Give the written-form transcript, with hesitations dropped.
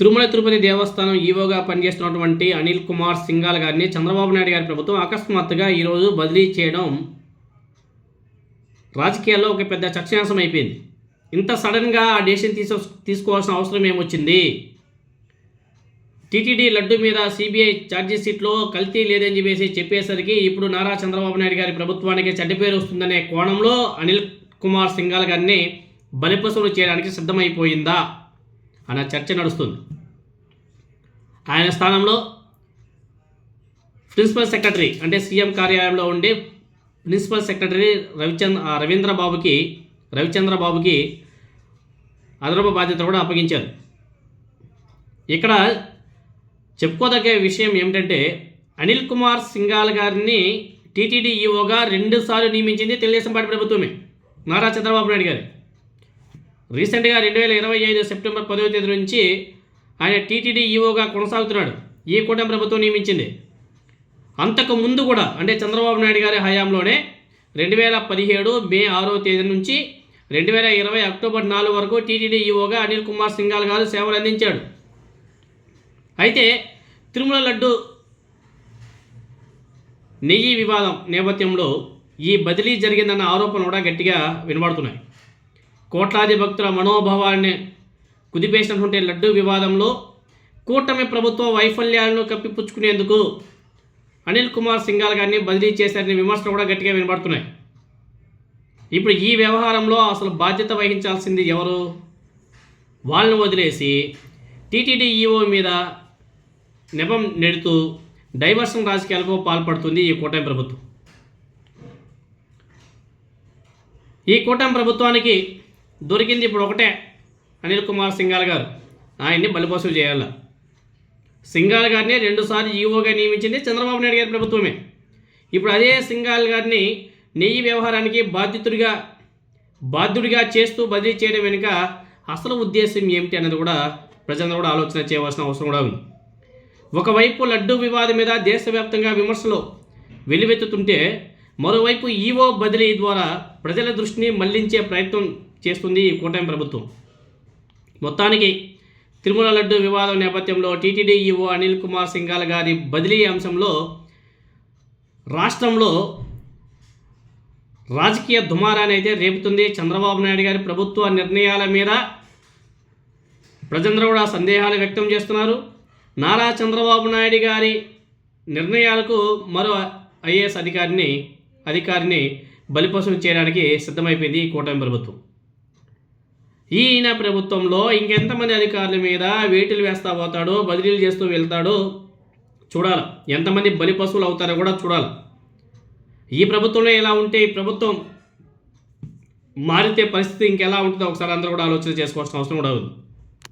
తిరుమల తిరుపతి దేవస్థానం ఈవోగా పనిచేస్తున్నటువంటి అనిల్ కుమార్ సింఘాల్ గారిని చంద్రబాబు నాయుడు గారి ప్రభుత్వం అకస్మాత్తుగా ఈరోజు బదిలీ చేయడం రాజకీయాల్లో ఒక పెద్ద చర్చనీయాంశం అయిపోయింది. ఇంత సడన్గా ఆ డెసిషన్ తీసుకోవాల్సిన అవసరం ఏమొచ్చింది? టీటీడీ లడ్డు మీద సిబిఐ ఛార్జీషీట్లో కల్తీ లేదని చెప్పేసరికి ఇప్పుడు నారా చంద్రబాబు నాయుడు గారి ప్రభుత్వానికి చెడ్డ పేరు వస్తుందనే కోణంలో అనిల్ కుమార్ సింఘాల్ గారిని బలిపశువులు చేయడానికి సిద్ధమైపోయిందా అన్న చర్చ నడుస్తుంది. ఆయన స్థానంలో ప్రిన్సిపల్ సెక్రటరీ అంటే సీఎం కార్యాలయంలో ఉండే ప్రిన్సిపల్ సెక్రటరీ రవిచంద్ర బాబుకి అదనపు బాధ్యతలు కూడా అప్పగించారు. ఇక్కడ చెప్పుకోదగ్గ విషయం ఏమిటంటే అనిల్ కుమార్ సింఘాల్ గారిని టీటీడీ ఈఓగా 2 సార్లు నియమించింది తెలుగుదేశం పార్టీ ప్రభుత్వమే, నారా చంద్రబాబు నాయుడు గారు. రీసెంట్గా 2025 సెప్టెంబర్ 10వ తేదీ నుంచి ఆయన టీటీడీ ఈఓగా కొనసాగుతున్నాడు. ఈ కూటమి ప్రభుత్వం నియమించింది. అంతకు ముందు కూడా అంటే చంద్రబాబు నాయుడు గారి హయాంలోనే 2017 మే 6వ తేదీ నుంచి 2020 అక్టోబర్ 4 వరకు టీటీడీ ఈఓగా అనిల్ కుమార్ సింఘాల్ గారు సేవలు అందించాడు. అయితే తిరుమల లడ్డు నెయ్యి వివాదం నేపథ్యంలో ఈ బదిలీ జరిగిందన్న ఆరోపణలు కూడా గట్టిగా వినబడుతున్నాయి. కోట్లాది భక్తుల మనోభావాన్ని కుదిపేసినటువంటి లడ్డు వివాదంలో కూటమి ప్రభుత్వ వైఫల్యాలను కప్పిపుచ్చుకునేందుకు అనిల్ కుమార్ సింఘాల్ గారిని బదిలీ చేశారనే విమర్శలు కూడా గట్టిగా వినబడుతున్నాయి. ఇప్పుడు ఈ వ్యవహారంలో అసలు బాధ్యత వహించాల్సింది ఎవరు? వాళ్ళని వదిలేసి టీటీడీ ఈఓ మీద నెపం నెడుతూ డైవర్షన్ రాజకీయాలకు పాల్పడుతుంది ఈ కూటమి ప్రభుత్వం. ఈ కూటమి ప్రభుత్వానికి దొరికింది ఇప్పుడు ఒకటే, అనిల్ కుమార్ సింఘాల్ గారు. ఆయన్ని బలిపశువు చేయాలి. సింఘాల్ గారిని 2 సార్లు ఈఓగా నియమించింది చంద్రబాబు నాయుడు గారి ప్రభుత్వమే. ఇప్పుడు అదే సింఘాల్ గారిని నెయ్యి వ్యవహారానికి బాధ్యుడిగా చేస్తూ బదిలీ చేయడం వెనుక అసలు ఉద్దేశం ఏమిటి అన్నది కూడా ప్రజలందరూ కూడా ఆలోచన చేయవలసిన అవసరం కూడా ఉంది. ఒకవైపు లడ్డు వివాదం మీద దేశవ్యాప్తంగా విమర్శలు వెల్లువెత్తుతుంటే మరోవైపు ఈఓ బదిలీ ద్వారా ప్రజల దృష్టిని మళ్లించే ప్రయత్నం చేస్తుంది ఈ కూటమి ప్రభుత్వం. మొత్తానికి తిరుమల లడ్డు వివాదం నేపథ్యంలో టీటీడీ ఈఓ అనిల్ కుమార్ సింఘాల్ గారి బదిలీ అంశంలో రాష్ట్రంలో రాజకీయ దుమారాన్ని అయితే రేపుతుంది. చంద్రబాబు నాయుడు గారి ప్రభుత్వ నిర్ణయాల మీద ప్రజలందరూ కూడా సందేహాలు వ్యక్తం చేస్తున్నారు. నారా చంద్రబాబు నాయుడు గారి నిర్ణయాలకు మరో ఐఏఎస్ అధికారిని బలిపశువు చేయడానికి సిద్ధమైపోయింది ఈ కూటమి ప్రభుత్వం. ఈయన ప్రభుత్వంలో ఇంకెంతమంది అధికారుల మీద వేటులు వేస్తా పోతాడో, బదిలీలు చేస్తూ వెళ్తాడో చూడాలి. ఎంతమంది బలిపశువులు అవుతారో కూడా చూడాలి. ఈ ప్రభుత్వంలో ఎలా ఉంటే ఈ ప్రభుత్వం మారితే పరిస్థితి ఇంకెలా ఉంటుందో ఒకసారి అందరూ కూడా ఆలోచన చేసుకోవాల్సిన అవసరం కూడా ఉంది.